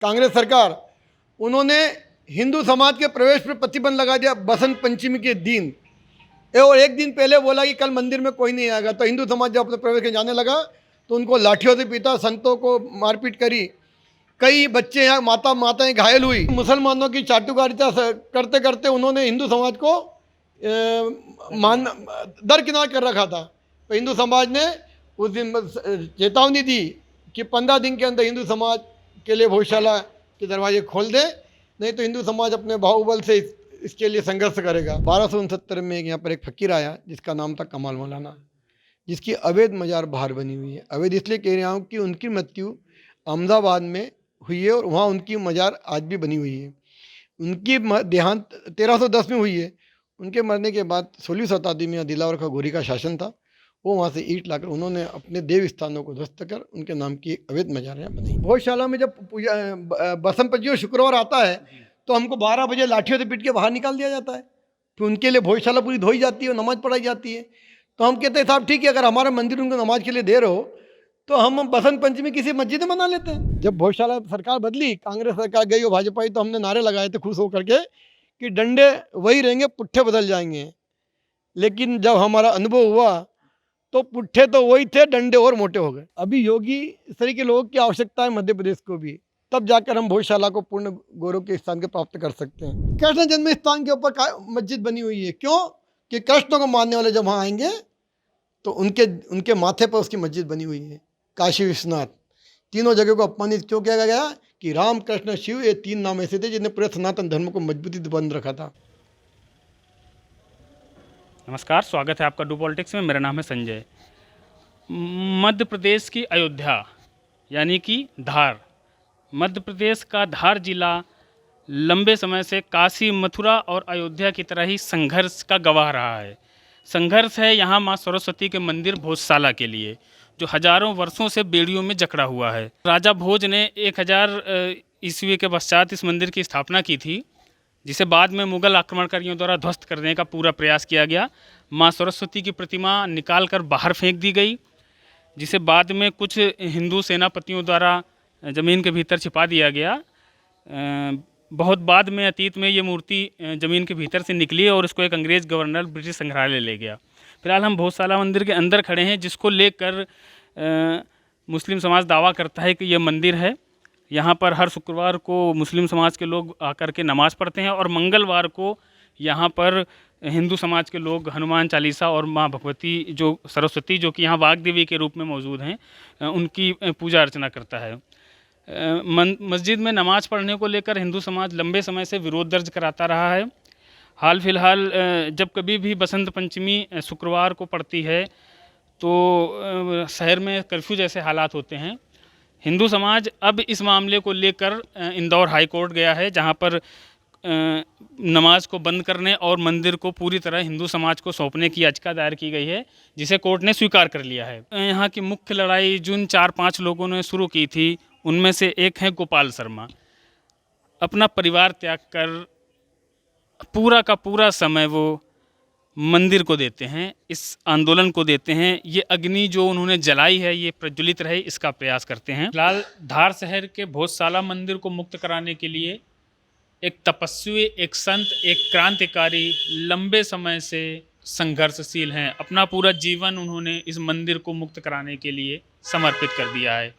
कांग्रेस सरकार, उन्होंने हिंदू समाज के प्रवेश पर प्रतिबंध लगा दिया बसंत पंचमी के दिन। और एक दिन पहले बोला कि कल मंदिर में कोई नहीं आएगा। तो हिंदू समाज जब अपने प्रवेश के जाने लगा तो उनको लाठियों से पीटा, संतों को मारपीट करी, कई बच्चे यहाँ माताएं घायल हुई। मुसलमानों की चाटुकारिता करते करते उन्होंने हिंदू समाज को दरकिनार कर रखा था। तो हिंदू समाज ने उस दिन चेतावनी दी कि 15 दिन के अंदर हिंदू समाज के लिए भोजशाला के दरवाजे खोल दे, नहीं तो हिंदू समाज अपने बाहुबल से इसके लिए संघर्ष करेगा। 1269 में यहाँ पर एक फकीर आया जिसका नाम था कमाल मौलाना, जिसकी अवैध मजार बाहर बनी हुई है। अवैध इसलिए कह रहा हूँ कि उनकी मृत्यु अहमदाबाद में हुई है और वहाँ उनकी मजार आज भी बनी हुई है। उनकी देहांत 1310 में हुई है। उनके मरने के बाद 16वीं शताब्दी में दिलावर का गोरी का शासन था, वो वहाँ से ईंट लाकर उन्होंने अपने देव स्थानों को ध्वस्त कर उनके नाम की अवैध मजारें बनाई। भोजशाला में जब बसंत पंचमी शुक्रवार आता है तो हमको 12 बजे लाठियों से पीट के बाहर निकाल दिया जाता है। तो उनके लिए भोजशाला पूरी धोई जाती है, नमाज पढ़ाई जाती है। तो हम कहते हैं साहब ठीक है, अगर हमारा मंदिर उनको नमाज के लिए दे रहे हो तो हम बसंत पंचमी किसी मस्जिद में मना लेते हैं। जब भोजशाला सरकार बदली, कांग्रेस सरकार गई और भाजपा, तो हमने नारे लगाए थे खुश होकर के कि डंडे वही रहेंगे, पुट्ठे बदल जाएंगे। लेकिन जब हमारा अनुभव हुआ तो पुट्ठे तो वही थे, डंडे और मोटे हो गए। अभी योगी इस तरह के लोगों की आवश्यकता है मध्य प्रदेश को भी, तब जाकर हम भोजशाला को पूर्ण गौरव के स्थान के प्राप्त कर सकते हैं। कृष्ण जन्म स्थान के ऊपर मस्जिद बनी हुई है। क्यों? कि कृष्ण को मानने वाले जब वहाँ आएंगे तो उनके माथे पर उसकी मस्जिद बनी हुई है। काशी विश्वनाथ, तीनों जगह को अपमानित क्यों किया गया? कि राम कृष्ण शिव ये 3 नाम ऐसे थे जिन्हें पूरे सनातन धर्म को मजबूती से बंद रखा था। नमस्कार, स्वागत है आपका डू पॉलिटिक्स में। मेरा नाम है संजय। मध्य प्रदेश की अयोध्या यानी कि धार, मध्य प्रदेश का धार जिला लंबे समय से काशी, मथुरा और अयोध्या की तरह ही संघर्ष का गवाह रहा है। संघर्ष है यहाँ माँ सरस्वती के मंदिर भोजशाला के लिए, जो हजारों वर्षों से बेड़ियों में जकड़ा हुआ है। राजा भोज ने 1000 ईस्वी के पश्चात इस मंदिर की स्थापना की थी, जिसे बाद में मुगल आक्रमणकारियों द्वारा ध्वस्त करने का पूरा प्रयास किया गया। माँ सरस्वती की प्रतिमा निकाल कर बाहर फेंक दी गई, जिसे बाद में कुछ हिंदू सेनापतियों द्वारा ज़मीन के भीतर छिपा दिया गया। बहुत बाद में, अतीत में, ये मूर्ति ज़मीन के भीतर से निकली और उसको एक अंग्रेज़ गवर्नर ब्रिटिश संग्रहालय ले गया। फिलहाल हम भोजशाला मंदिर के अंदर खड़े हैं, जिसको लेकर मुस्लिम समाज दावा करता है कि यह मंदिर है। यहाँ पर हर शुक्रवार को मुस्लिम समाज के लोग आकर के नमाज़ पढ़ते हैं और मंगलवार को यहाँ पर हिंदू समाज के लोग हनुमान चालीसा और माँ भगवती जो सरस्वती, जो कि यहाँ वाग्देवी के रूप में मौजूद हैं, उनकी पूजा अर्चना करता है। मस्जिद में नमाज़ पढ़ने को लेकर हिंदू समाज लंबे समय से विरोध दर्ज कराता रहा है। हाल फिलहाल जब कभी भी बसंत पंचमी शुक्रवार को पड़ती है तो शहर में कर्फ्यू जैसे हालात होते हैं। हिंदू समाज अब इस मामले को लेकर इंदौर हाई कोर्ट गया है, जहां पर नमाज को बंद करने और मंदिर को पूरी तरह हिंदू समाज को सौंपने की याचिका दायर की गई है, जिसे कोर्ट ने स्वीकार कर लिया है। यहाँ की मुख्य लड़ाई जिन 4-5 लोगों ने शुरू की थी, उनमें से एक है गोपाल शर्मा। अपना परिवार त्याग कर पूरा का पूरा समय वो मंदिर को देते हैं, इस आंदोलन को देते हैं। ये अग्नि जो उन्होंने जलाई है ये प्रज्वलित रहे, इसका प्रयास करते हैं। फिलहाल धार शहर के भोजशाला मंदिर को मुक्त कराने के लिए एक तपस्वी, एक संत, एक क्रांतिकारी लंबे समय से संघर्षशील हैं। अपना पूरा जीवन उन्होंने इस मंदिर को मुक्त कराने के लिए समर्पित कर दिया है।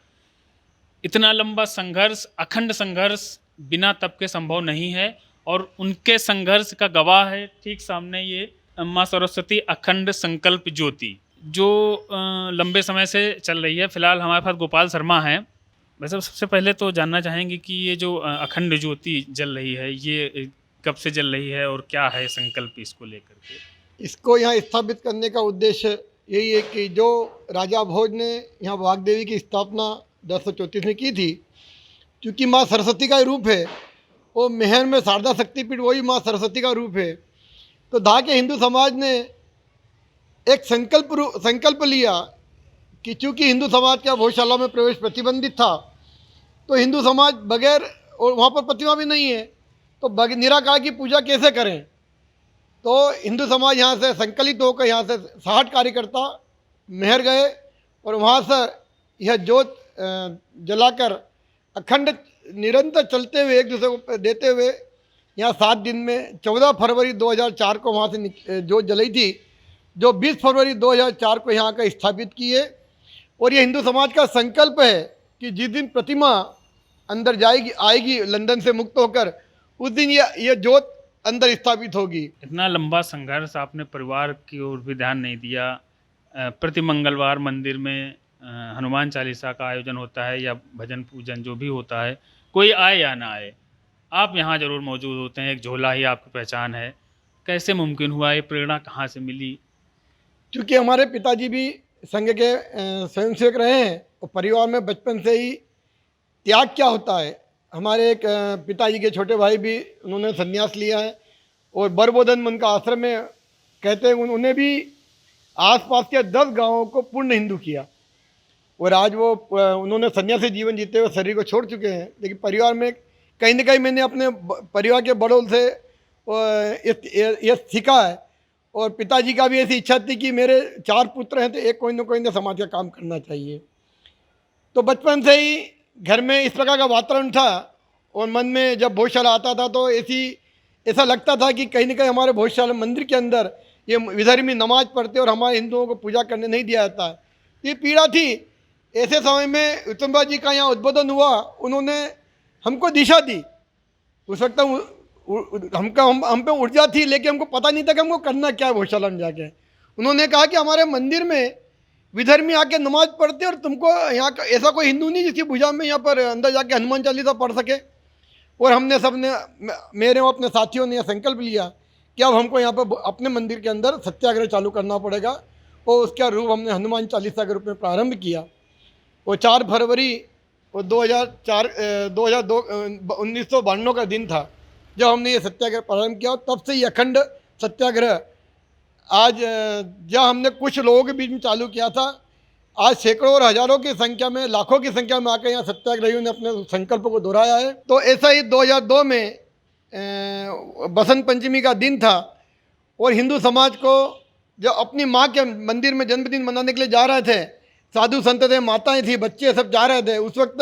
इतना लंबा संघर्ष, अखंड संघर्ष बिना तप के संभव नहीं है और उनके संघर्ष का गवाह है ठीक सामने ये माँ सरस्वती अखंड संकल्प ज्योति, जो लंबे समय से चल रही है। फिलहाल हमारे पास गोपाल शर्मा हैं। वैसे सबसे पहले तो जानना चाहेंगे कि ये जो अखंड ज्योति जल रही है, ये कब से जल रही है और क्या है संकल्प इसको लेकर के? इसको यहाँ स्थापित करने का उद्देश्य यही है कि जो राजा भोज ने यहाँ वाग्देवी की स्थापना 1034 में की थी, क्योंकि माँ सरस्वती का रूप है, वो मेहर में शारदा शक्तिपीठ वही माँ सरस्वती का रूप है। तो धार के हिंदू समाज ने एक संकल्प लिया कि चूँकि हिंदू समाज का भोजशाला में प्रवेश प्रतिबंधित था, तो हिंदू समाज बगैर, और वहाँ पर प्रतिमा भी नहीं है, तो निराकार की पूजा कैसे करें। तो हिंदू समाज यहाँ से संकलित होकर यहाँ से 60 कार्यकर्ता मेहर गए और वहाँ से यह जोत जलाकर अखंड निरंतर चलते हुए एक दूसरे को देते हुए यहाँ 7 दिन में 14 फरवरी 2004 को वहाँ से जो जलाई थी, जो 20 फरवरी 2004 को यहाँ का स्थापित की है। और ये हिंदू समाज का संकल्प है कि जिस दिन प्रतिमा अंदर जाएगी आएगी लंदन से मुक्त होकर, उस दिन ये जोत अंदर स्थापित होगी। इतना लंबा संघर्ष, आपने परिवार की ओर भी ध्यान नहीं दिया। प्रति मंगलवार मंदिर में हनुमान चालीसा का आयोजन होता है या भजन पूजन जो भी होता है, कोई आए या ना आए, आप यहाँ जरूर मौजूद होते हैं। एक झोला ही आपकी पहचान है। कैसे मुमकिन हुआ, ये प्रेरणा कहाँ से मिली? क्योंकि हमारे पिताजी भी संघ के स्वयंसेवक रहे हैं और परिवार में बचपन से ही त्याग क्या होता है। हमारे एक पिताजी के छोटे भाई भी उन्होंने संन्यास लिया है और बरबोधन उनका आश्रम में कहते हैं उन्हें भी आसपास के 10 गांवों को पूर्ण हिंदू किया। और आज वो उन्होंने सन्यासी जीवन जीते हुए शरीर को छोड़ चुके हैं। लेकिन परिवार में कहीं ना कहीं मैंने अपने परिवार के बड़ों से ये सीखा है। और पिताजी का भी ऐसी इच्छा थी कि मेरे 4 पुत्र हैं तो एक कोई ना कोई समाज का काम करना चाहिए। तो बचपन से ही घर में इस प्रकार का वातावरण था और मन में जब भोजशाला आता था तो ऐसा लगता था कि कहीं ना कहीं हमारे भोजशाला मंदिर के अंदर ये विधर्मी नमाज पढ़ते और हमारे हिंदुओं को पूजा करने नहीं दिया जाता है। ये पीड़ा थी। ऐसे समय में उत्तम जी का यहाँ उद्बोधन हुआ, उन्होंने हमको दिशा दी। उस वक्त हम पे ऊर्जा थी लेकिन हमको पता नहीं था कि हमको करना क्या है भोजशाला में जाके। उन्होंने कहा कि हमारे मंदिर में विधर्मी आके नमाज पढ़ते और तुमको यहाँ का ऐसा कोई हिंदू नहीं जिसकी भुजा में यहाँ पर अंदर जाके हनुमान चालीसा पढ़ सके। और हमने सबने, मेरे और अपने साथियों ने यह संकल्प लिया कि अब हमको यहाँ पर अपने मंदिर के अंदर सत्याग्रह चालू करना पड़ेगा। और उसका रूप हमने हनुमान चालीसा के रूप में प्रारंभ किया। वो 4 फरवरी 1992 का दिन था जब हमने ये सत्याग्रह प्रारंभ किया। तब से ये अखंड सत्याग्रह आज जब हमने कुछ लोगों के बीच में चालू किया था, आज सैकड़ों और हजारों की संख्या में, लाखों की संख्या में आकर यहाँ सत्याग्रहियों ने अपने संकल्प को दोहराया है। तो ऐसा ही 2002 में बसंत पंचमी का दिन था और हिंदू समाज को जब अपनी माँ के मंदिर में जन्मदिन मनाने के लिए जा रहे थे, साधु संत थे, माताएं थी, बच्चे सब जा रहे थे। उस वक्त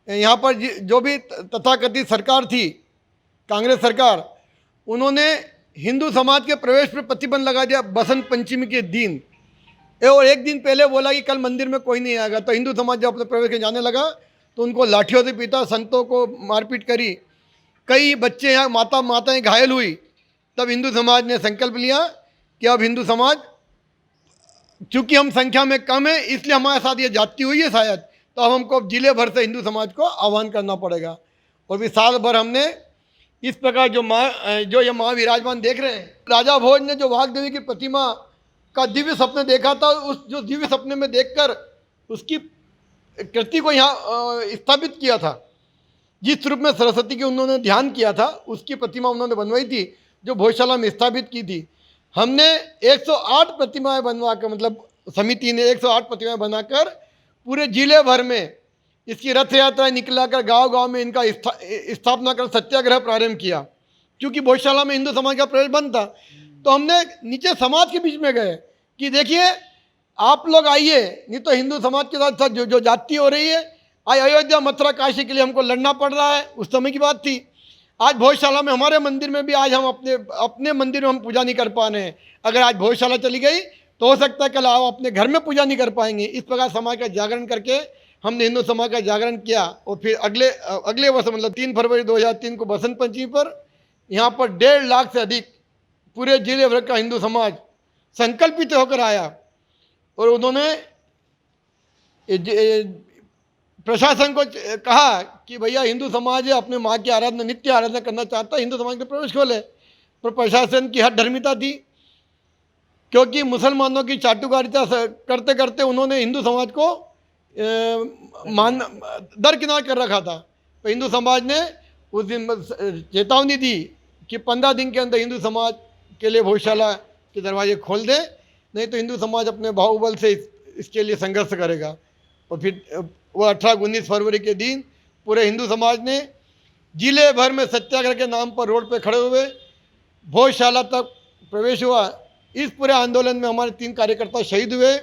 यहाँ पर जो भी तथाकथित सरकार थी, कांग्रेस सरकार, उन्होंने हिंदू समाज के प्रवेश पर प्रतिबंध लगा दिया बसंत पंचमी के दिन। और एक दिन पहले बोला कि कल मंदिर में कोई नहीं आएगा। तो हिंदू समाज जब अपने प्रवेश के जाने लगा तो उनको लाठियों से पीटा, संतों को मारपीट करी, कई बच्चे यहाँ माताएं घायल हुई। तब हिंदू समाज ने संकल्प लिया कि अब हिंदू समाज, चूँकि हम संख्या में कम है इसलिए हमारे साथ ये जाति हुई है शायद, तो अब हमको जिले भर से हिंदू समाज को आह्वान करना पड़ेगा। और भी साल भर हमने इस प्रकार जो ये माँ विराजमान देख रहे हैं, राजा भोज ने जो वाग्देवी की प्रतिमा का दिव्य सपने देखा था, उस जो दिव्य सपने में देखकर उसकी कृति को यहाँ स्थापित किया था। जिस रूप में सरस्वती की उन्होंने ध्यान किया था, उसकी प्रतिमा उन्होंने बनवाई थी जो भोजशाला में स्थापित की थी। हमने 108 प्रतिमाएं बनवा कर, मतलब समिति ने 108 प्रतिमाएं बनाकर पूरे जिले भर में इसकी रथ यात्रा निकला कर गाँव में इनका स्थापना कर सत्याग्रह प्रारंभ किया। क्योंकि भोजशाला में हिंदू समाज का प्रवेश बंद था, तो हमने नीचे समाज के बीच में गए कि देखिए आप लोग आइए, नहीं तो हिंदू समाज के साथ जो जाति हो रही है, आज अयोध्या मथुरा काशी के लिए हमको लड़ना पड़ रहा है। उस समय की बात थी। आज भोजशाला में, हमारे मंदिर में भी आज हम अपने मंदिर में हम पूजा नहीं कर पा रहे हैं। अगर आज भोजशाला चली गई तो हो सकता है कल आप अपने घर में पूजा नहीं कर पाएंगे। इस प्रकार समाज का जागरण करके हमने हिंदू समाज का जागरण किया। और फिर अगले वर्ष, मतलब 3 फरवरी 2003 को बसंत पंचमी पर यहाँ पर 1.5 लाख से अधिक पूरे जिले भर का हिंदू समाज संकल्पित होकर आया। और उन्होंने प्रशासन को कहा कि भैया हिंदू समाज है, अपने माँ की आराधना, नित्य आराधना करना चाहता है, हिंदू समाज में प्रवेश खोले। पर प्रशासन की हठधर्मिता थी, क्योंकि मुसलमानों की चाटुकारिता करते करते उन्होंने हिंदू समाज को दरकिनार कर रखा था। तो हिंदू समाज ने उस दिन चेतावनी दी कि 15 दिन के अंदर हिंदू समाज के लिए भोजशाला के दरवाजे खोल दे, नहीं तो हिंदू समाज अपने बाहुबल से इसके लिए संघर्ष करेगा। और फिर वो 18-19 फरवरी के दिन पूरे हिंदू समाज ने जिले भर में सत्याग्रह के नाम पर रोड पे खड़े हुए भोजशाला तक प्रवेश हुआ। इस पूरे आंदोलन में हमारे 3 कार्यकर्ता शहीद हुए।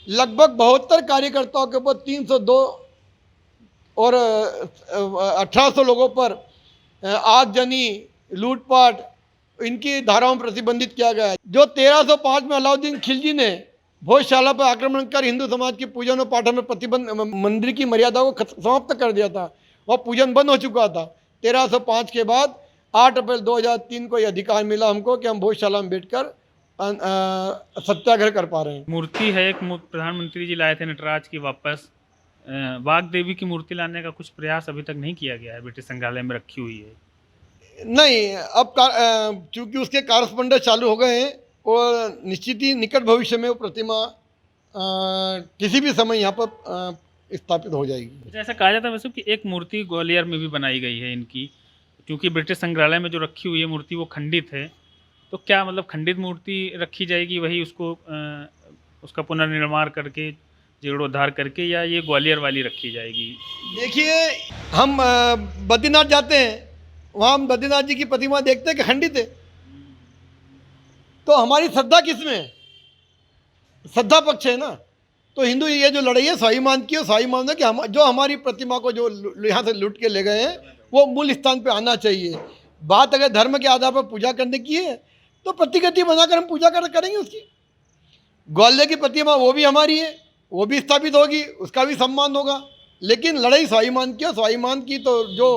लगभग 72 कार्यकर्ताओं के ऊपर 302 और 1800 लोगों पर आगजनी, लूटपाट, इनकी धाराओं में प्रतिबंधित किया गया है। जो 1305 में अलाउद्दीन खिलजी ने भोजशाला पर आक्रमण कर हिंदू समाज के पूजन और पाठन में प्रतिबंध, मंदिर की मर्यादा को समाप्त कर दिया था, वह पूजन बंद हो चुका था। 1305 के बाद 8 अप्रैल 2003 को यह अधिकार मिला हमको कि हम भोजशाला में बैठकर सत्याग्रह कर पा रहे हैं। मूर्ति है एक, प्रधानमंत्री जी लाए थे नटराज की वापस, वाग देवी की मूर्ति लाने का कुछ प्रयास अभी तक नहीं किया गया है, ब्रिटिश संग्रहालय में रखी हुई है। नहीं, अब चूंकि उसके कॉरस्पॉन्डेंस चालू हो गए हैं और निश्चित ही निकट भविष्य में वो प्रतिमा किसी भी समय यहाँ पर स्थापित हो जाएगी। जैसा कहा जाता है वैसे कि एक मूर्ति ग्वालियर में भी बनाई गई है इनकी, क्योंकि ब्रिटिश संग्रहालय में जो रखी हुई है मूर्ति वो खंडित है, तो क्या मतलब खंडित मूर्ति रखी जाएगी, वही उसको उसका पुनर्निर्माण करके जीर्णोद्धार करके, या ये ग्वालियर वाली रखी जाएगी? देखिए, हम बद्रीनाथ जाते हैं, वहाँ हम बद्रीनाथ जी की प्रतिमा देखते हैं कि खंडित है, तो हमारी श्रद्धा किसमें है? श्रद्धा पक्ष है ना। तो हिंदू ये जो लड़ाई है स्वाभिमान की, स्वाभिमान है कि हम जो हमारी प्रतिमा को जो यहाँ से लूट के ले गए हैं वो मूल स्थान पे आना चाहिए। बात अगर धर्म के आधार पर पूजा करने की है तो प्रतिकृति बनाकर हम पूजा करेंगे उसकी। ग्वालियर की प्रतिमा वो भी हमारी है, वो भी स्थापित होगी, उसका भी सम्मान होगा, लेकिन लड़ाई स्वाभिमान की, स्वाभिमान की तो जो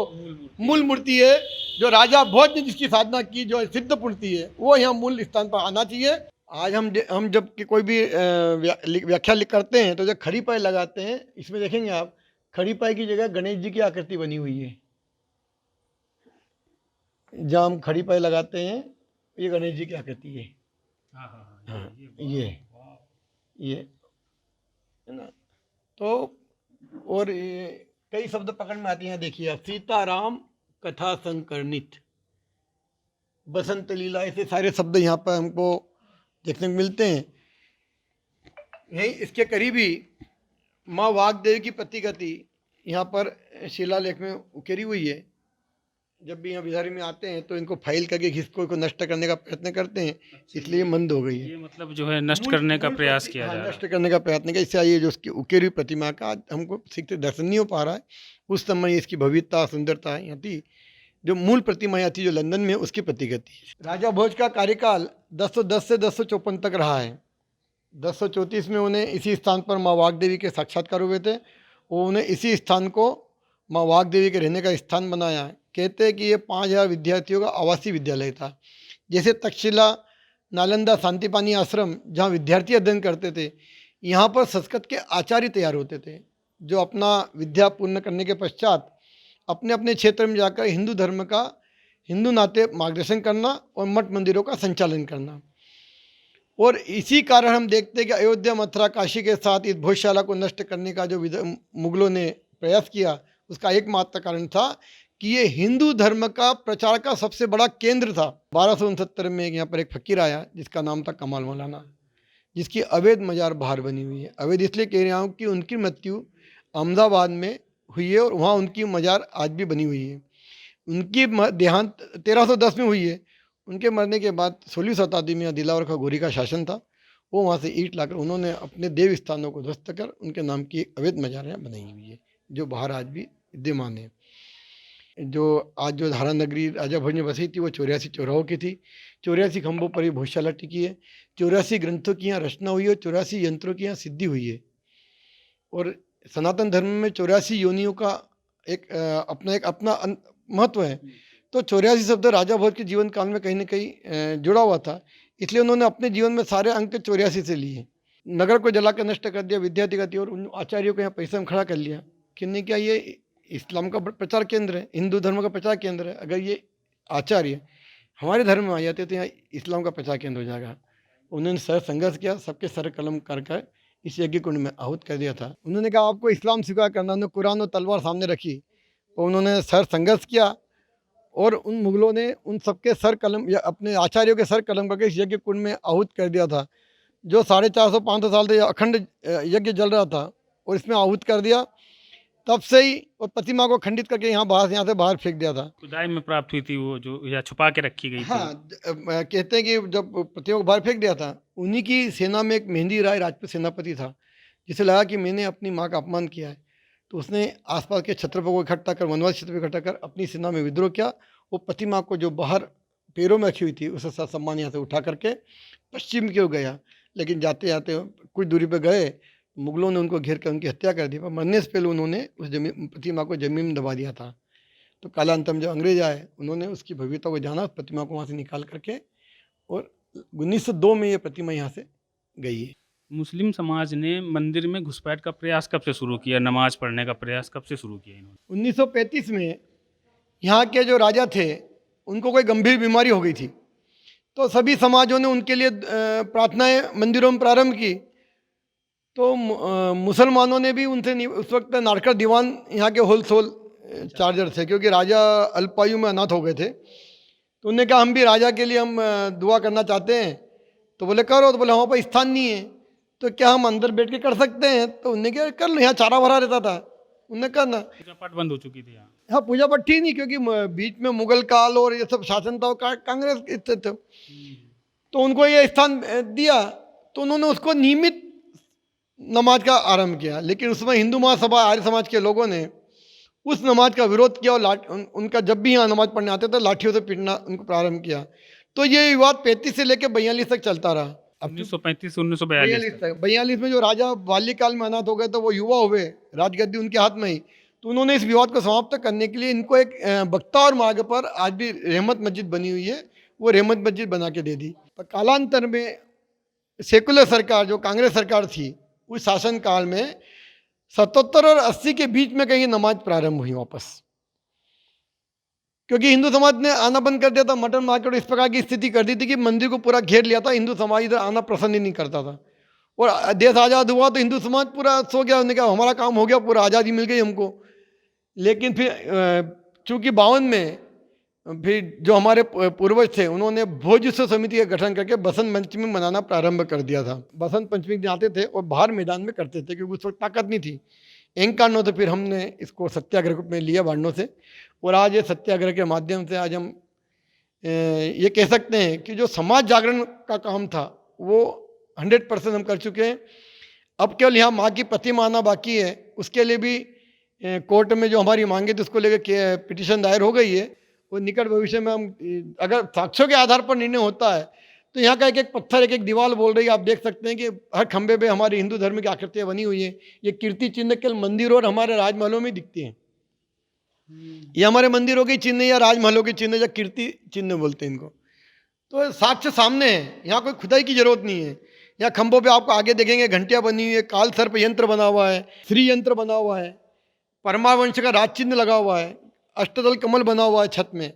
मूल मूर्ति है, जो राजा भोज ने जिसकी साधना की, जो सिद्ध मूर्ति है, वो यहाँ मूल स्थान पर आना चाहिए। आज हम जब कि कोई भी व्याख्या करते हैं तो जब खड़ी पाई लगाते हैं, इसमें देखेंगे आप खड़ी पाई की जगह गणेश जी की आकृति बनी हुई है। जहाँ हम खड़ी पाई लगाते हैं ये गणेश जी की आकृति है। हाँ, ये है ना। तो और कई शब्द पकड़ में आती हैं, देखिए सीताराम कथा संकर्णित, बसंत लीला, ऐसे सारे शब्द यहाँ पर हमको देखने को मिलते हैं। यही इसके करीब ही माँ वागदेवी की प्रतिकृति यहाँ पर शिलालेख में उकेरी हुई है। जब भी यहाँ बिहारी में आते हैं तो इनको फाइल करके घिसको को नष्ट करने का प्रयत्न करते हैं, इसलिए मंद हो गई है। ये मतलब जो है नष्ट करने का प्रयास किया जा रहा है, नष्ट करने का प्रयत्न किया। इससे आइए जो उसकी उकेरी हुई प्रतिमा का हमको ठीक से दर्शन नहीं हो पा रहा है। उस समय इसकी भव्यता सुंदरता यहाँ थी। जो मूल प्रतिमा यहाँ थी जो लंदन में, उसकी प्रतिकृति। राजा भोज का कार्यकाल 1010 से 1054 तक रहा है। 1034 में उन्हें इसी स्थान पर माँ वागदेवी के साक्षात्कार हुए थे। वो उन्हें इसी स्थान को माँ वागदेवी के रहने का स्थान बनाया है। कहते हैं कि ये 5000 विद्यार्थियों का आवासीय विद्यालय था। जैसे तक्षशिला, नालंदा, शांतिपानी आश्रम जहाँ विद्यार्थी अध्ययन करते थे, यहाँ पर संस्कृत के आचार्य तैयार होते थे, जो अपना विद्या पूर्ण करने के पश्चात अपने अपने क्षेत्र में जाकर हिंदू धर्म का हिंदू नाते मार्गदर्शन करना और मठ मंदिरों का संचालन करना। और इसी कारण हम देखते हैं कि अयोध्या, मथुरा, काशी के साथ इस भोजशाला को नष्ट करने का जो मुगलों ने प्रयास किया, उसका एकमात्र कारण था कि ये हिंदू धर्म का प्रचार का सबसे बड़ा केंद्र था। 1269 में यहाँ पर एक फकीर आया जिसका नाम था कमाल मौलाना, जिसकी अवैध मजार बाहर बनी हुई है। अवैध इसलिए कह रहा हूँ कि उनकी मृत्यु अहमदाबाद में हुई है और वहाँ उनकी मजार आज भी बनी हुई है। उनकी देहांत 1310 में हुई है। उनके मरने के बाद 16वीं शताब्दी में दिलावर खगोरी का शासन था, वो वहाँ से ईंट लाकर उन्होंने अपने देव स्थानों को ध्वस्त कर उनके नाम की अवैध मजारें बनाई हुई है, जो बाहर आज भी विद्यमान है। जो आज जो धारा नगरी राजा भोज में बसी थी वो 84 चौराहों की थी। 84 खंभों पर ही भोजशाला टिकी है। 84 ग्रंथों की यहाँ रचना हुई है और 84 यंत्रों की यहाँ सिद्धि हुई है। और सनातन धर्म में 84 योनियों का एक अपना महत्व है। तो 84 शब्द राजा भोज के जीवन काल में कहीं ना कहीं जुड़ा हुआ था, इसलिए उन्होंने अपने जीवन में सारे अंक 84 से लिए। नगर को जलाकर नष्ट कर दिया, विद्यार्थी गति और उन आचार्यों को यहाँ पैसे में खड़ा कर लिया कि नहीं, क्या ये इस्लाम का प्रचार केंद्र है, हिंदू धर्म का प्रचार केंद्र है। अगर ये आचार्य हमारे धर्म में आ जाते तो यहाँ इस्लाम का प्रचार केंद्र हो जाएगा। उन्होंने सर संघर्ष किया, सबके सर कलम कर इस यज्ञ कुंड में आहूत कर दिया था। उन्होंने कहा आपको इस्लाम स्वीकार करना, उन्होंने कुरान और तलवार सामने रखी और उन्होंने सर संघर्ष किया और उन मुगलों ने उन सबके सर कलम या अपने आचार्यों के सर कलम करके इस यज्ञ कुंड में आहूत कर दिया था। जो 450-500 साल से अखंड यज्ञ जल रहा था और इसमें आहूत कर दिया। तब से ही और प्रतिमा को खंडित करके यहाँ से बाहर फेंक दिया था। खुदाई में प्राप्त हुई थी वो, जो या छुपा के रखी गई थी। हाँ, कहते हैं कि जब प्रतिमा को बाहर फेंक दिया था, उन्हीं की सेना में एक मेहंदी राय राजपूत सेनापति था, जिसे लगा कि मैंने अपनी माँ का अपमान किया है। तो उसने आसपास के क्षत्रियों को इकट्ठा कर, वनवासी क्षेत्र को इकट्ठा कर अपनी सेना में विद्रोह किया। वो प्रतिमा को जो बाहर पैरों में रखी हुई थी उसे सम्मान यहाँ से उठा करके पश्चिम की ओर गया, लेकिन जाते जाते कुछ दूरी पर गए, मुगलों ने उनको घेर कर उनकी हत्या कर दी। पर मरने से पहले उन्होंने उस जमीन प्रतिमा को जमीन में दबा दिया था। तो कालांतर में जब अंग्रेज आए, उन्होंने उसकी भव्यता को जाना, उस प्रतिमा को वहाँ से निकाल करके, और 1902 में ये प्रतिमा यहाँ से गई है। मुस्लिम समाज ने मंदिर में घुसपैठ का प्रयास कब से शुरू किया, नमाज पढ़ने का प्रयास कब से शुरू किया इन्होंने? 1935 में यहाँ के जो राजा थे उनको कोई गंभीर बीमारी हो गई थी, तो सभी समाजों ने उनके लिए प्रार्थनाएं मंदिरों में प्रारंभ की। तो मुसलमानों ने भी उनसे, उस वक्त नारकर दीवान यहाँ के होलसेल चार्जर थे, क्योंकि राजा अल्पायु में अनाथ हो गए थे, तो उन्होंने कहा हम भी राजा के लिए हम दुआ करना चाहते हैं। तो बोले करो। तो बोले वहाँ पर स्थान नहीं है, तो क्या हम अंदर बैठ के कर सकते हैं? तो उन्होंने क्या, कर लो, यहाँ चारा भरा रहता था, उन्होंने करना। पूजा पाठ बंद हो चुकी थी यहाँ। हाँ, पूजा पाठ थी नहीं, क्योंकि बीच में मुगल काल और ये सब शासन था, कांग्रेस स्थित थे, तो उनको ये स्थान दिया, तो उन्होंने उसको नियमित नमाज का आरंभ किया। लेकिन उसमें हिंदू महासभा आर्य समाज के लोगों ने उस नमाज का विरोध किया, और उनका जब भी यहाँ नमाज पढ़ने आते थे लाठियों से पीटना उनको प्रारंभ किया। तो ये विवाद 35 से लेकर 42 तक चलता रहा। 1935 से 1942 तक। 42 में जो राजा बाल्यकाल में अनाथ हो गए, तो वो युवा हुए, राजगद्दी उनके हाथ में ही, तो उन्होंने इस विवाद को समाप्त करने के लिए इनको एक बख्तावर मार्ग पर आज भी रहमत मस्जिद बनी हुई है, वो रहमत मस्जिद बना के दे दी। पर कालांतर में सेकुलर सरकार, जो कांग्रेस सरकार थी, उस शासन काल में 77 और 80 के बीच में कहीं नमाज प्रारंभ हुई वापस, क्योंकि हिंदू समाज ने आना बंद कर दिया था। मटन मार्केट इस प्रकार की स्थिति कर दी थी कि मंदिर को पूरा घेर लिया था, हिंदू समाज इधर आना पसंद ही नहीं करता था। और देश आज़ाद हुआ तो हिंदू समाज पूरा सो गया, उन्होंने कहा हमारा काम हो गया, पूरा आज़ादी मिल गई हमको। लेकिन फिर चूँकि 52 में फिर जो हमारे पूर्वज थे, उन्होंने भोजोत्सव समिति का गठन करके बसंत पंचमी मनाना प्रारंभ कर दिया था। बसंत पंचमी दिन आते थे और बाहर मैदान में करते थे, क्योंकि उस वक्त ताकत नहीं थी। एंकानो तो फिर हमने इसको सत्याग्रह में लिया बांडों से, और आज ये सत्याग्रह के माध्यम से आज हम ये कह सकते हैं कि जो समाज जागरण का काम था वो 100% हम कर चुके हैं। अब केवल यहाँ माँ की प्रतिमा आना बाकी है, उसके लिए भी कोर्ट में जो हमारी मांगे थी उसको लेकर पिटीशन दायर हो गई है। वो निकट भविष्य में हम, अगर साक्ष्यों के आधार पर निर्णय होता है, तो यहाँ का एक एक पत्थर, एक एक दीवार बोल रही है। आप देख सकते हैं कि हर खंबे पे हमारे हिंदू धर्म की आकृतियाँ बनी हुई हैं। ये कीर्ति चिन्ह केवल मंदिरों और हमारे राजमहलों में दिखती हैं। ये हमारे मंदिरों के चिन्ह या राजमहलों के चिन्ह या कीर्ति चिन्ह बोलते हैं इनको। तो साक्ष्य सामने है, यहाँ कोई खुदाई की जरूरत नहीं है। यहाँ खंभों पे आपको आगे देखेंगे घंटियाँ बनी हुई है, काल सर्प यंत्र बना हुआ है, श्री यंत्र बना हुआ है, परमावंश का राज चिन्ह लगा हुआ है, अष्टदल कमल बना हुआ है छत में,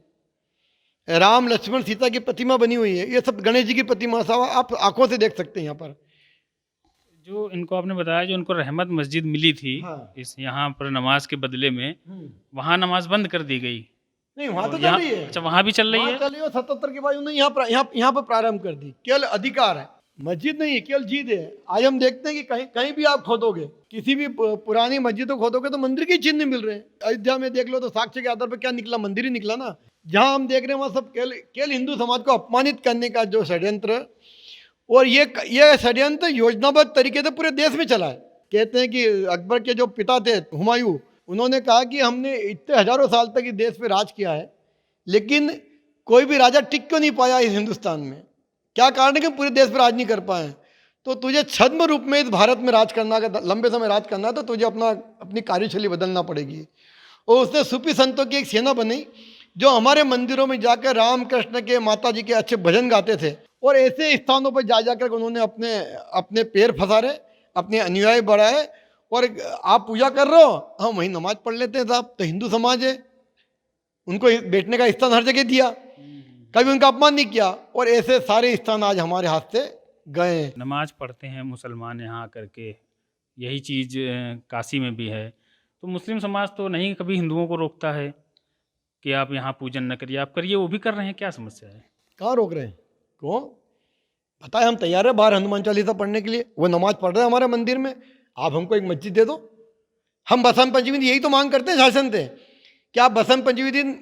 राम लक्ष्मण सीता की प्रतिमा बनी हुई है। ये सब गणेश जी की प्रतिमा सब आप आंखों से देख सकते हैं। यहाँ पर जो इनको आपने बताया, जो इनको रहमत मस्जिद मिली थी, हाँ। इस यहाँ पर नमाज के बदले में, वहाँ नमाज बंद कर दी गई। नहीं, वहाँ तो चल यहाँ, रही है। अच्छा, वहाँ भी चल रही है। चल रही है। 77 के बाद उन्होंने यहाँ पर प्रारंभ कर दी। केवल अधिकार है, मस्जिद नहीं है, केवल जीत है। आज हम देखते हैं कि कहीं कहीं भी आप खोदोगे, किसी भी पुरानी मस्जिद को खोदोगे तो मंदिर के चिन्ह मिल रहे हैं। अयोध्या में देख लो तो साक्ष्य के आधार पर क्या निकला, मंदिर ही निकला ना। जहाँ हम देख रहे हैं वहाँ सब केवल हिंदू समाज को अपमानित करने का जो षड्यंत्र, और ये षड्यंत्र योजनाबद्ध तरीके से पूरे देश में चला है। कहते हैं कि अकबर के जो पिता थे हुमायूं, उन्होंने कहा कि हमने इतने हजारों साल तक इस देश पे राज किया है, लेकिन कोई भी राजा टिक क्यों नहीं पाया इस हिंदुस्तान में? क्या कारण है कि पूरे देश पर राज नहीं कर पाए? तो तुझे छद्म रूप में इस भारत में राज करना, अगर लंबे समय राज करना है तो तुझे अपनी कार्यशैली बदलना पड़ेगी। और उसने सूफी संतों की एक सेना बनी जो हमारे मंदिरों में जाकर राम कृष्ण के, माता जी के अच्छे भजन गाते थे, और ऐसे स्थानों पर जा जाकर उन्होंने अपने पैर फंसारे, अपने अनुयायी बढ़ाए। और आप पूजा कर रहे हो, हम वहीं नमाज पढ़ लेते हैं साहब। तो हिंदू समाज है, उनको बैठने का स्थान हर जगह दिया, कभी उनका अपमान नहीं किया, और ऐसे सारे स्थान आज हमारे हाथ से गए। नमाज पढ़ते हैं मुसलमान यहाँ आकर के, यही चीज़ काशी में भी है। तो मुस्लिम समाज तो नहीं कभी हिंदुओं को रोकता है कि आप यहाँ पूजन न करिए, आप करिए, वो भी कर रहे हैं। क्या समस्या है? कहाँ रोक रहे हैं? कौन बताए? हम तैयार है बाहर हनुमान चालीसा पढ़ने के लिए, वो नमाज पढ़ रहे हैं हमारे मंदिर में। आप हमको एक मस्जिद दे दो। हम बसंत पंचमी दिन यही तो मांग करते हैं शासन से कि आप बसंत पंचमी दिन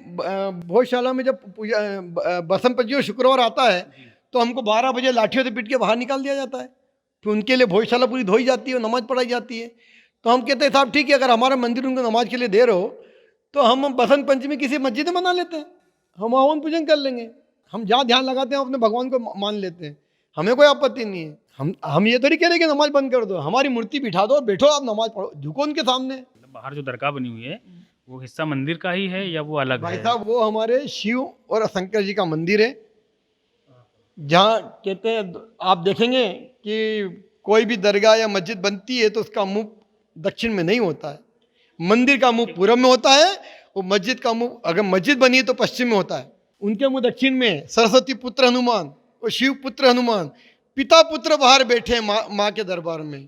भोजशाला में जब बसंत पंचमी शुक्रवार आता है तो हमको 12 बजे लाठियों से पीट के बाहर निकाल दिया जाता है। फिर उनके लिए भोजशाला पूरी धोई जाती है और नमाज पढ़ाई जाती है। तो हम कहते हैं साहब ठीक है, अगर हमारा मंदिर उनको नमाज के लिए दे रहे हो तो हम बसंत पंचमी किसी मस्जिद में मना लेते हैं, हम हवन पूजन कर लेंगे, हम जहाँ ध्यान लगाते हैं अपने भगवान को मान लेते हैं, हमें कोई आपत्ति नहीं है। हम ये थोड़ी कह रहे कि नमाज बंद कर दो, हमारी मूर्ति बिठा दो, बैठो आप नमाज पढ़ो, झुको उनके सामने। मतलब बाहर जो दरगाह बनी हुई है वो हिस्सा मंदिर का ही है या वो अलग भाई है? साहब वो हमारे शिव और शंकर जी का मंदिर है, जहाँ कहते हैं आप देखेंगे कि कोई भी दरगाह या मस्जिद बनती है तो उसका मुंह दक्षिण में नहीं होता है, मंदिर का मुंह पूरब में होता है, और मस्जिद का मुंह, अगर मस्जिद बनी है तो पश्चिम में होता है। उनके मुंह दक्षिण में है। सरस्वती पुत्र हनुमान और शिव पुत्र हनुमान, पिता पुत्र बाहर बैठे हैं माँ के दरबार में।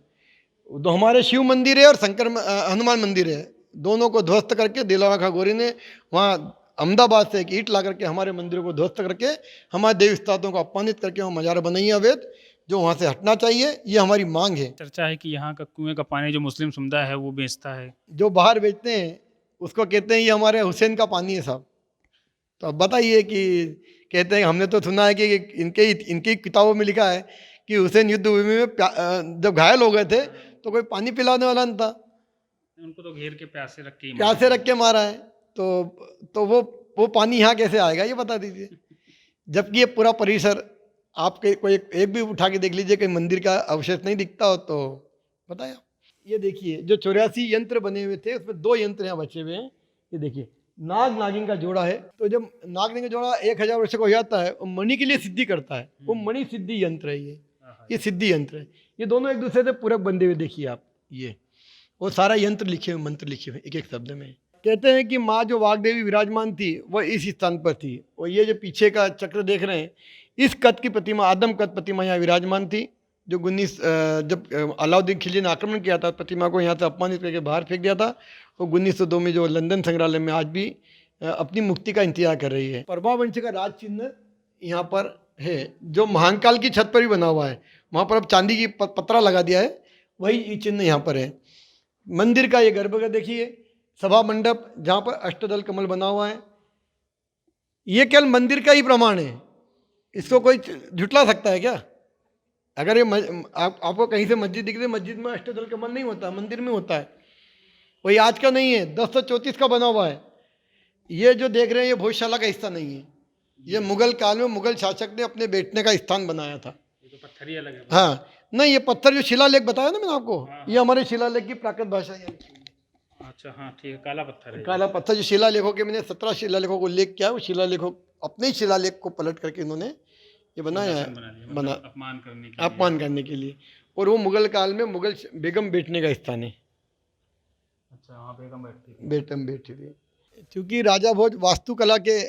तो हमारे शिव मंदिर है और शंकर हनुमान मंदिर है, दोनों को ध्वस्त करके दिलवा खा गोरी ने वहाँ अहमदाबाद से एक ईंट ला करके हमारे मंदिरों को ध्वस्त करके हमारे देवी स्थानों को अपमानित करके वहाँ मजार बनाई है अवैध, जो वहाँ से हटना चाहिए, ये हमारी मांग है। चर्चा है कि यहाँ का कुएं का पानी जो मुस्लिम समुदाय है वो बेचता है। जो बाहर बेचते हैं उसको कहते हैं ये हमारे हुसैन का पानी है साहब। तो अब बताइए कि कहते हैं, हमने तो सुना है कि इनकी किताबों में लिखा है कि हुसैन युद्ध भूमि में जब घायल हो गए थे तो कोई पानी पिलाने वाला नहीं था, उनको तो घेर के प्यासे रख के प्यासे रख के मारा है। तो वो पानी यहाँ कैसे आएगा ये बता दीजिए। जबकि ये पूरा परिसर आपके कोई एक भी उठा के देख लीजिए, कहीं मंदिर का अवशेष नहीं दिखता हो तो बताया। ये देखिए जो 84 यंत्र बने हुए थे उसमें 2 यंत्र यहाँ बचे हुए हैं। ये देखिए नाग नागिन का जोड़ा है, तो जब नाग नागिन का जोड़ा 1000 वर्ष का हो जाता है वो मणि के लिए सिद्धि करता है, वो मणि सिद्धि यंत्र है। ये सिद्धि यंत्र है। ये दोनों एक दूसरे से पूरक बंधे हुए देखिए आप, ये वो सारा यंत्र लिखे हुए, मंत्र लिखे हुए एक एक शब्द में। कहते हैं कि माँ जो वाग्देवी विराजमान थी वह इस स्थान पर थी, और ये जो पीछे का चक्र देख रहे हैं इस कद की प्रतिमा, आदम कद प्रतिमा यहाँ विराजमान थी, जो 19 जब अलाउद्दीन खिलजी ने आक्रमण किया था प्रतिमा को यहाँ से अपमानित करके बाहर फेंक दिया था, वो 1902 में जो लंदन संग्रहालय में आज भी अपनी मुक्ति का इंतजार कर रही है। परमावंश का राज चिन्ह यहाँ पर है, जो महाकाल की छत पर भी बना हुआ है, वहाँ पर अब चांदी की पत्रा लगा दिया है, वही चिन्ह यहाँ पर है। मंदिर का ये गर्भगृह देखिए, सभा मंडप जहाँ पर अष्टदल कमल बना हुआ है, ये केवल मंदिर का ही प्रमाण है, इसको कोई झुटला सकता है क्या? अगर ये आपको कहीं से मस्जिद दिख रही है, मस्जिद में अष्टदल कमल नहीं होता, मंदिर में होता है, वही आज का नहीं है, 1034 का बना हुआ है। ये जो देख रहे हैं ये भोजशाला का हिस्सा नहीं है, ये मुगल काल में मुगल शासक ने अपने बैठने का स्थान बनाया था। ये तो पत्थर ही अलग है। हाँ नहीं, ये पत्थर जो शिलालेख बताया ना मैंने आपको, ये हमारे शिलालेख की प्राकृत भाषा है। अच्छा हाँ ठीक है, काला पत्थर है। काला पत्थर जो शिलालेखों के, मैंने 17 शिलालेखों को उल्लेख किया, वो शिलालेखों अपने ही शिलालेख को पलट करके इन्होंने ये बनाया है, बना अपमान करने के लिए। और वो मुगल काल में मुगल बेगम बैठने का स्थान है। अच्छा हाँ, बेगम बैठी हुई। क्योंकि राजा भोज वास्तुकला के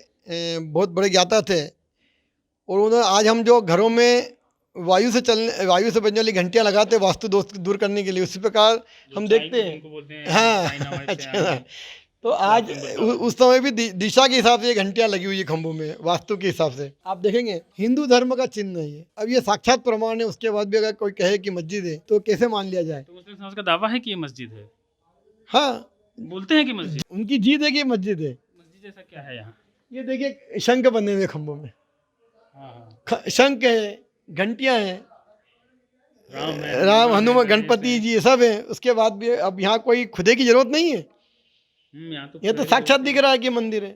बहुत बड़े ज्ञाता थे, और उन्होंने आज हम जो घरों में वायु से बजने वाली घंटियाँ लगाते वास्तु दोष दूर करने के लिए, उसी प्रकार हम देखते हैं। हाँ अच्छा, तो आज उस समय भी दिशा के हिसाब से ये घंटियाँ लगी हुई है खंभों में, वास्तु के हिसाब से आप देखेंगे। हिंदू धर्म का चिन्ह है ये। अब ये साक्षात प्रमाण है, उसके बाद भी अगर कोई कहे कि मस्जिद है तो कैसे मान लिया जाए? तो मुस्लिम समाज का दावा है कि ये मस्जिद है। हाँ बोलते हैं कि मस्जिद, उनकी जीत है कि मस्जिद है। मस्जिद जैसा क्या है यहाँ? ये देखिए शंख बने हुए खंभों में, शंख है, घंटियाँ हैं, राम हनुमान गणपति जी ये सब है। उसके बाद भी अब यहाँ कोई खुदे की जरूरत नहीं है, ये तो साक्षात दिख रहा है कि मंदिर है।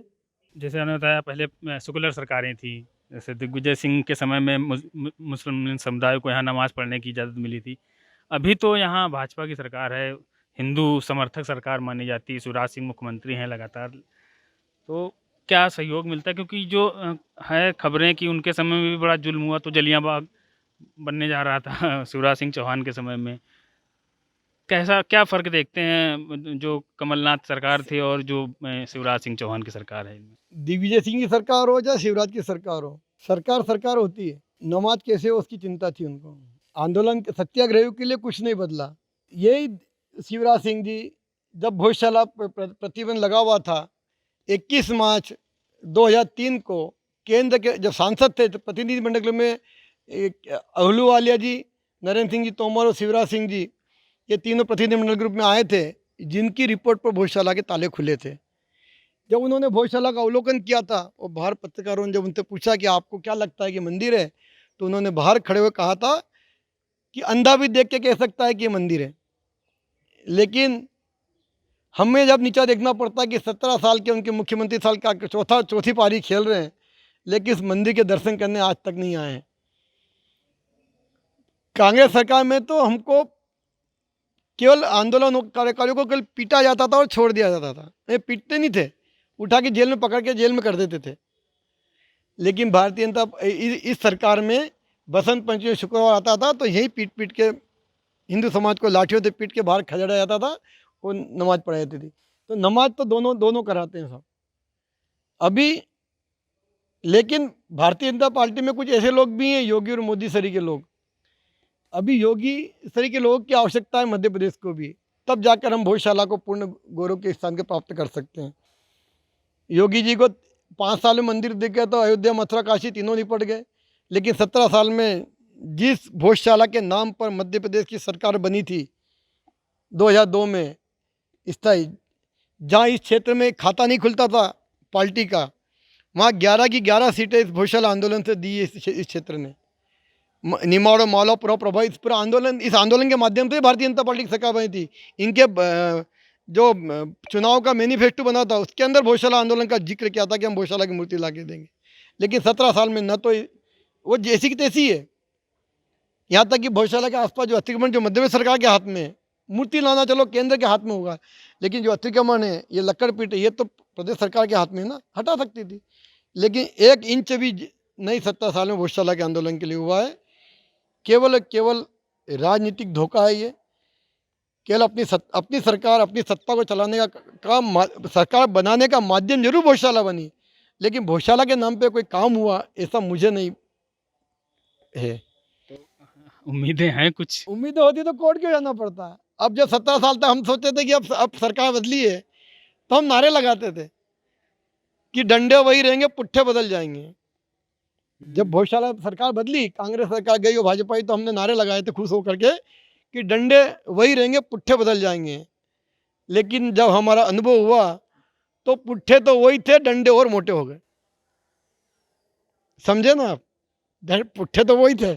जैसे हमने बताया पहले सेकुलर सरकारें थी, जैसे दिग्विजय सिंह के समय में मुस्लिम समुदाय को यहाँ नमाज़ पढ़ने की इजाज़त मिली थी। अभी तो यहाँ भाजपा की सरकार है, हिंदू समर्थक सरकार मानी जाती है, शिवराज सिंह मुख्यमंत्री हैं लगातार, तो क्या सहयोग मिलता है? क्योंकि जो है खबरें कि उनके समय में भी बड़ा जुल्म हुआ, तो जलियांबाग बनने जा रहा था शिवराज सिंह चौहान के समय में। कैसा क्या फ़र्क देखते हैं जो कमलनाथ सरकार थी और जो शिवराज सिंह चौहान की सरकार है? दिग्विजय सिंह की सरकार हो चाहे शिवराज की सरकार हो, सरकार होती है। नमाज कैसे हो उसकी चिंता थी उनको। आंदोलन सत्याग्रह के लिए कुछ नहीं बदला। यही शिवराज सिंह जी जब भोजशाला प्रतिबंध लगा हुआ था 21 मार्च 2003 को, केंद्र के जब सांसद थे तो प्रतिनिधिमंडल में अहलूवालिया जी, नरेंद्र सिंह जी तोमर और शिवराज सिंह जी, ये तीनों प्रतिनिधिमंडल ग्रुप में आए थे, जिनकी रिपोर्ट पर भोजशाला के ताले खुले थे। जब उन्होंने भोजशाला का अवलोकन किया था और बाहर पत्रकारों ने जब उनसे पूछा कि आपको क्या लगता है कि मंदिर है, तो उन्होंने बाहर खड़े हुए कहा था कि अंधा भी देख के कह सकता है कि ये मंदिर है। लेकिन हमें जब नीचा देखना पड़ता है कि 17 साल के उनके मुख्यमंत्री साल का चौथी पारी खेल रहे हैं, लेकिन इस मंदिर के दर्शन करने आज तक नहीं आए हैं। कांग्रेस सरकार में तो हमको केवल आंदोलन कार्यकारियों को केवल पीटा जाता था और छोड़ दिया जाता था। ये पीटते नहीं थे, उठा के जेल में पकड़ के जेल में कर देते थे। लेकिन भारतीय जनता इस सरकार में बसंत पंचमी शुक्रवार आता था तो यही पीट पीट के हिंदू समाज को लाठियों से पीट के बाहर खदेड़ा जाता था और नमाज पढ़ाई जाती थी। तो नमाज तो दोनों दोनों कराते हैं सब अभी। लेकिन भारतीय जनता पार्टी में कुछ ऐसे लोग भी हैं, योगी और मोदी सरी के लोग। अभी योगी सरी के लोगों की आवश्यकता है मध्य प्रदेश को भी, तब जाकर हम भोजशाला को पूर्ण गौरव के स्थान के प्राप्त कर सकते हैं। योगी जी को 5 साल में मंदिर दिख गया तो अयोध्या, मथुरा, काशी तीनों निपट गए। लेकिन 17 साल में जिस भोजशाला के नाम पर मध्य प्रदेश की सरकार बनी थी 2002 में स्थायी, जहाँ इस क्षेत्र में खाता नहीं खुलता था पार्टी का, वहाँ 11 की 11 सीटें इस भोजशाला आंदोलन से दी इस क्षेत्र ने। निमाड़, मालवा, प्रभा, इस पूरा आंदोलन, इस आंदोलन के माध्यम से भारतीय जनता पार्टी की सरकार बनी थी। इनके जो चुनाव का मैनिफेस्टो बना था उसके अंदर भोजशाला आंदोलन का जिक्र किया था कि हम भोजशाला की मूर्ति ला के देंगे। लेकिन 17 साल में न तो वो जैसी की तैसी है, यहाँ तक कि भोजशाला के आसपास जो अतिक्रमण जो मध्य प्रदेश सरकार के हाथ में है, मूर्ति लाना चलो केंद्र के हाथ में होगा, लेकिन जो अतिक्रमण है, ये लक्कड़ पीट है, ये तो प्रदेश सरकार के हाथ में है ना, हटा सकती थी। लेकिन 1 इंच भी नहीं 17 साल में भोजशाला के आंदोलन के लिए हुआ है। केवल राजनीतिक धोखा है ये। केवल अपनी सरकार, अपनी सत्ता को चलाने का सरकार बनाने का माध्यम जरूर भोजशाला बनी, लेकिन भोजशाला के नाम पे कोई काम हुआ ऐसा मुझे नहीं है। उम्मीदें हैं कुछ? उम्मीदें होती तो कोर्ट क्यों जाना पड़ता है। अब जब 17 साल तक हम सोचते थे कि अब सरकार बदली है, तो हम नारे लगाते थे कि डंडे वही रहेंगे, पुट्ठे बदल जाएंगे। जब भोजशाला सरकार बदली, कांग्रेस सरकार गई और भाजपा आई, तो हमने नारे लगाए थे खुश होकर के कि डंडे वही रहेंगे, पुट्ठे बदल जाएंगे। लेकिन जब हमारा अनुभव हुआ तो पुट्ठे तो वही थे, डंडे और मोटे हो गए। समझे ना आप, पुट्ठे तो वही थे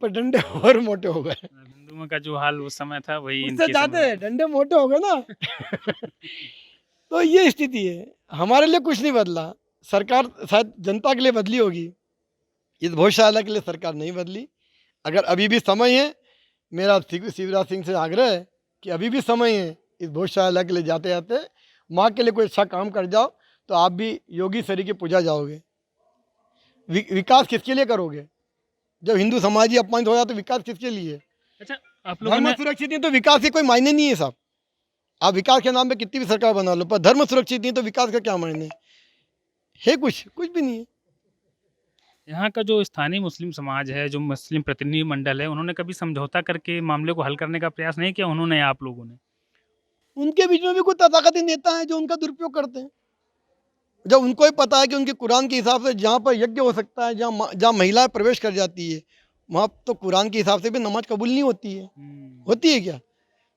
पर डंडे और मोटे हो गए। हिंदुओं का जो हाल उस समय था वही उससे इनके ज्यादा समय। डंडे मोटे हो गए ना। तो ये स्थिति है, हमारे लिए कुछ नहीं बदला। सरकार शायद जनता के लिए बदली होगी, इस भोजशाला के लिए सरकार नहीं बदली। अगर अभी भी समय है, मेरा शिवराज सिंह से आग्रह है कि अभी भी समय है, इस भोजशाला के लिए जाते जाते माँ के लिए कोई अच्छा काम कर जाओ, तो आप भी योगी सरी की पूजा जाओगे। विकास किसके लिए करोगे? जब हिंदू समाज ही अपमानित हो जाए तो विकास किसके लिए? अच्छा, आप लोगों धर्म ने सुरक्षित नहीं तो विकास के कोई मायने नहीं है साहब। आप विकास के नाम पे कितनी भी सरकार बना लो, पर धर्म सुरक्षित नहीं तो विकास का क्या मायने है? कुछ भी नहीं है। यहाँ का जो स्थानीय मुस्लिम समाज है, जो मुस्लिम प्रतिनिधि मंडल है, उन्होंने कभी समझौता करके मामले को हल करने का प्रयास नहीं किया उन्होंने या आप लोगों ने? उनके बीच में भी कुछ तथाकथित नेता हैं जो उनका दुरुपयोग करते हैं। जब उनको ही पता है कि उनके कुरान के हिसाब से जहाँ पर यज्ञ हो सकता है, जहाँ महिलाएं प्रवेश कर जाती है, वहाँ तो कुरान के हिसाब से भी नमाज कबूल नहीं होती है। होती है क्या?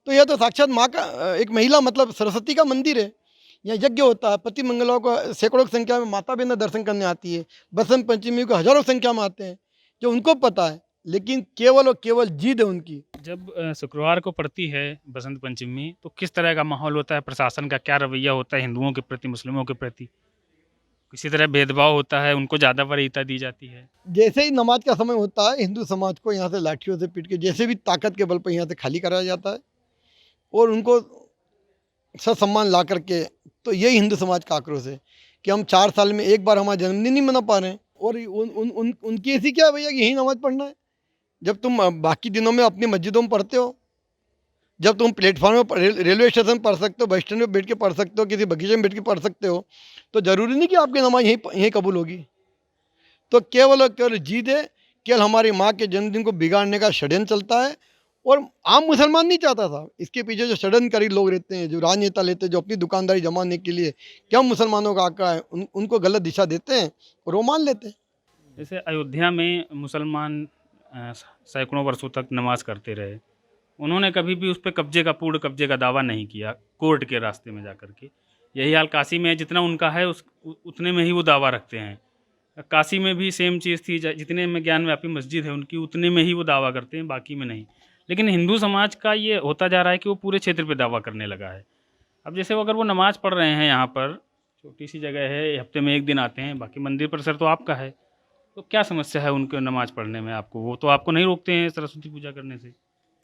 तो यह तो साक्षात माँ का एक महिला मतलब सरस्वती का मंदिर है। यहाँ यज्ञ होता है, प्रति मंगलवार को सैकड़ों की संख्या में माता बहन दर्शन करने आती है, बसंत पंचमी को हजारों संख्या में आते हैं, जो उनको पता है। लेकिन केवल और केवल जिद है उनकी। जब शुक्रवार को पड़ती है बसंत पंचमी, तो किस तरह का माहौल होता है? प्रशासन का क्या रवैया होता है हिंदुओं के प्रति, मुस्लिमों के प्रति? किसी तरह भेदभाव होता है, उनको ज़्यादा वरीयता दी जाती है? जैसे ही नमाज का समय होता है, हिंदू समाज को यहाँ से लाठियों से पीट के जैसे भी ताकत के बल पर यहाँ से खाली कराया जाता है और उनको ससम्मान ला करके। तो यही हिंदू समाज का आक्रोश है कि हम 4 साल में एक बार हमारा जन्मदिन नहीं मना पा रहे हैं। और उनकी ऐसी क्या भैया कि यही नमाज पढ़ना है? जब तुम बाकी दिनों में अपनी मस्जिदों में पढ़ते हो, जब तुम प्लेटफॉर्म पर रेलवे स्टेशन पढ़ सकते हो, बस स्टैंड में बैठ के पढ़ सकते हो, किसी बगीचे में बैठ के पढ़ सकते हो, तो ज़रूरी नहीं कि आपकी नमाज यहीं कबूल होगी। तो केवल और केवल जिद है, केवल हमारी माँ के जन्मदिन को बिगाड़ने का षड्यंत्र चलता है। और आम मुसलमान नहीं चाहता था, इसके पीछे जो षड्यंत्रकारी लोग रहते हैं, जो राजनेता लेते हैं, जो अपनी दुकानदारी जमाने के लिए क्या मुसलमानों का आका है, उनको गलत दिशा देते हैं और वो मान लेते हैं। जैसे अयोध्या में मुसलमान सैकड़ों वर्षों तक नमाज करते रहे, उन्होंने कभी भी उस पर पूर्ण कब्जे का दावा नहीं किया कोर्ट के रास्ते में जाकर के। यही हाल काशी में है, जितना उनका है उतने में ही वो दावा रखते हैं। काशी में भी सेम चीज़ थी, जितने में ज्ञान व्यापी मस्जिद है उनकी, उतने में ही वो दावा करते हैं, बाकी में नहीं। लेकिन हिंदू समाज का ये होता जा रहा है कि वो पूरे क्षेत्र पे दावा करने लगा है। अब जैसे वो अगर वो नमाज़ पढ़ रहे हैं यहाँ पर, छोटी सी जगह है, हफ्ते में 1 दिन आते हैं, बाकी मंदिर परिसर तो आपका है, तो क्या समस्या है उनके नमाज़ पढ़ने में आपको? वो तो आपको नहीं रोकते हैं सरस्वती पूजा करने से।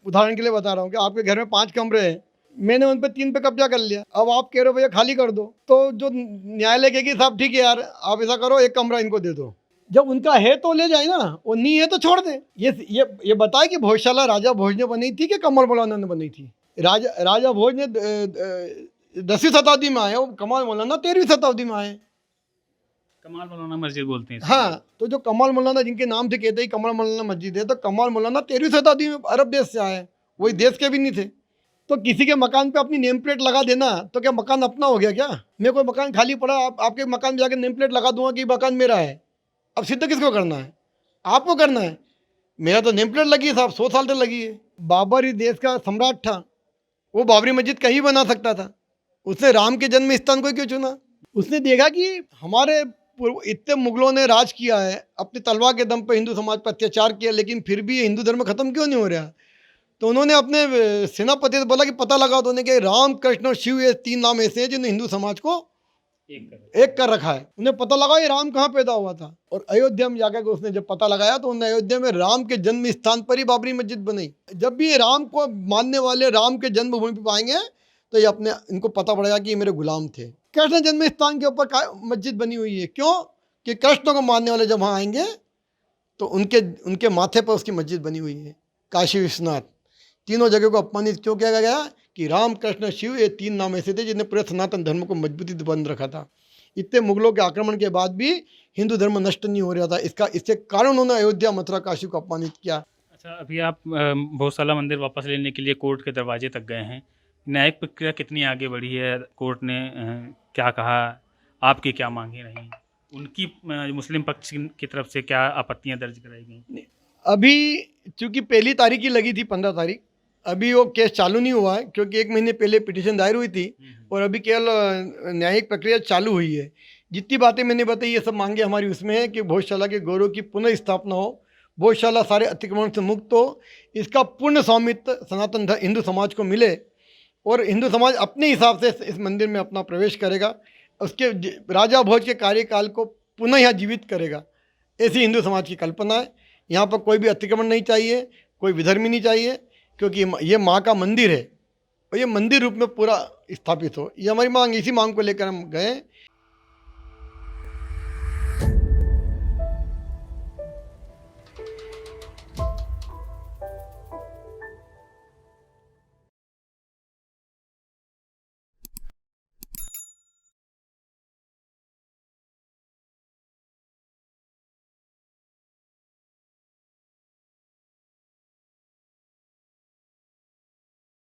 उदाहरण के लिए बता रहा हूँ कि आपके घर में 5 कमरे हैं, मैंने उन पे 3 पे कब्जा कर लिया, अब आप कह रहे हो भैया खाली कर दो, तो जो न्यायालय कहेगी साहब ठीक है यार आप ऐसा करो 1 कमरा इनको दे दो। जब उनका है तो ले जाए ना, वो नहीं है तो छोड़ दे। ये बताए कि भोजशाला राजा भोज ने बनी थी कि कमल मौलाना ने बनी थी? राजा भोज ने 10वीं शताब्दी में आए, कमाल मौलाना 13वीं शताब्दी में आए। कमाल मौलाना मस्जिद बोलते हैं इसको। हाँ, तो जो कमाल मौलाना जिनके नाम से कहते हैं कमाल मौलाना मस्जिद है, तो कमाल मौलाना 13वीं शताब्दी में अरब देश से आए, वही देश के भी नहीं थे। तो किसी के मकान पे अपनी नेम प्लेट लगा देना तो क्या मकान अपना हो गया क्या? मैं कोई मकान खाली पड़ा, आपके मकान में जाकर नेम प्लेट लगा दूंगा कि ये मकान मेरा है। अब सिद्ध किसको करना है? आपको करना है। मेरा तो नेम प्लेट लगी है साहब, 100 साल तक लगी है। बाबर इस देश का सम्राट था, वो बाबरी मस्जिद कहीं बना सकता था, उसने राम के जन्म स्थान को क्यों चुना? उसने देखा कि हमारे इतने मुगलों ने राज किया है, अपनी तलवार के दम पर हिंदू समाज पर अत्याचार किया, लेकिन फिर भी ये हिंदू धर्म खत्म क्यों नहीं हो रहा? तो उन्होंने अपने सेनापति से बोला कि पता लगा दो, कि राम कृष्ण और शिव ये 3 नाम ऐसे हैं जिन्होंने हिंदू समाज को एक कर रखा है। उन्हें पता लगा ये राम कहाँ पैदा हुआ था, और अयोध्या में जाकर उसने जब पता लगाया तो उन्होंने अयोध्या में राम के जन्म स्थान पर ही बाबरी मस्जिद बनाई। जब भी ये राम को मानने वाले राम के जन्मभूमि पर पाएंगे तो ये इनको पता पड़ेगा कि ये मेरे गुलाम थे। कृष्ण जन्म स्थान के ऊपर मस्जिद बनी हुई है, क्यों? कि कृष्ण को मानने वाले जब वहाँ आएंगे तो उनके माथे पर उसकी मस्जिद बनी हुई है। काशी विश्वनाथ, तीनों जगह को अपमानित क्यों किया गया? कि राम कृष्ण शिव ये 3 नाम ऐसे थे जिन्हें पूरे सनातन धर्म को मजबूती से बंद रखा था। इतने मुगलों के आक्रमण के बाद भी हिंदू धर्म नष्ट नहीं हो रहा था। इसके कारण उन्होंने अयोध्या मथुरा काशी को अपमानित किया। अच्छा, अभी आप भोजशाला मंदिर वापस लेने के लिए कोर्ट के दरवाजे तक गए हैं, न्यायिक प्रक्रिया कितनी आगे बढ़ी है? कोर्ट ने क्या कहा? आपकी क्या मांगे रही? उनकी मुस्लिम पक्ष की तरफ से क्या आपत्तियां दर्ज कराई गई? अभी चूंकि पहली तारीख ही लगी थी, 15 तारीख, अभी वो केस चालू नहीं हुआ है, क्योंकि 1 महीने पहले पिटीशन दायर हुई थी और अभी केवल न्यायिक प्रक्रिया चालू हुई है। जितनी बातें मैंने बताई ये सब मांगे हमारी उसमें है कि भोजशाला के गौरव की पुनः स्थापना हो, भोजशाला सारे अतिक्रमण से मुक्त हो, इसका पूर्ण स्वामित्व सनातन हिंदू समाज को मिले और हिंदू समाज अपने हिसाब से इस मंदिर में अपना प्रवेश करेगा, उसके राजा भोज के कार्यकाल को पुनः यहाँ जीवित करेगा। ऐसी हिंदू समाज की कल्पना है। यहाँ पर कोई भी अतिक्रमण नहीं चाहिए, कोई विधर्मी नहीं चाहिए, क्योंकि ये माँ का मंदिर है और ये मंदिर रूप में पूरा स्थापित हो। ये हमारी मांग, इसी मांग को लेकर हम गए।